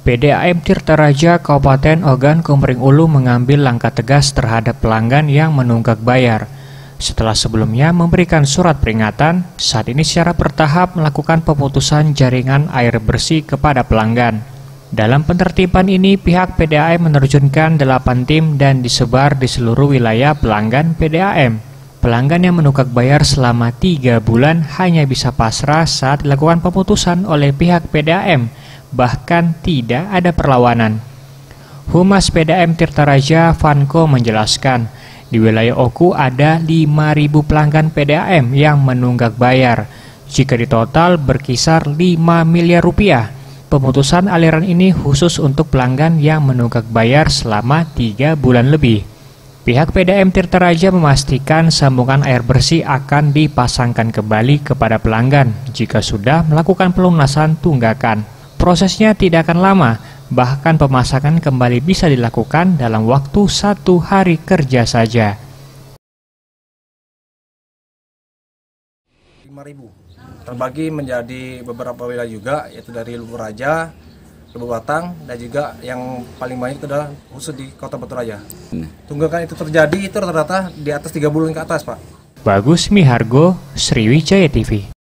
PDAM Tirta Raja Kabupaten Ogan Komering Ulu mengambil langkah tegas terhadap pelanggan yang menunggak bayar. Setelah sebelumnya memberikan surat peringatan, saat ini secara bertahap melakukan pemutusan jaringan air bersih kepada pelanggan. Dalam penertiban ini, pihak PDAM menerjunkan 8 tim dan disebar di seluruh wilayah pelanggan PDAM. Pelanggan yang menunggak bayar selama 3 bulan hanya bisa pasrah saat dilakukan pemutusan oleh pihak PDAM. Bahkan tidak ada perlawanan. Humas PDAM Tirta Raja Vanko menjelaskan, di wilayah Oku ada 5.000 pelanggan PDAM yang menunggak bayar. Jika ditotal berkisar 5 miliar rupiah. Pemutusan aliran ini khusus untuk pelanggan yang menunggak bayar selama 3 bulan lebih. Pihak PDAM Tirta Raja memastikan sambungan air bersih akan dipasangkan kembali kepada pelanggan jika sudah melakukan pelunasan tunggakan. Prosesnya tidak akan lama, bahkan pemasangan kembali bisa dilakukan dalam waktu 1 hari kerja saja. 5.000 terbagi menjadi beberapa wilayah juga, yaitu dari Lubu Raja, Lubu Batang, dan juga yang paling banyak itu adalah khusus di Kota Batu Raja. Tunggakan itu terjadi itu rata-rata di atas 3 bulan ke atas, Pak. Bagus Mihargo, Sriwijaya TV.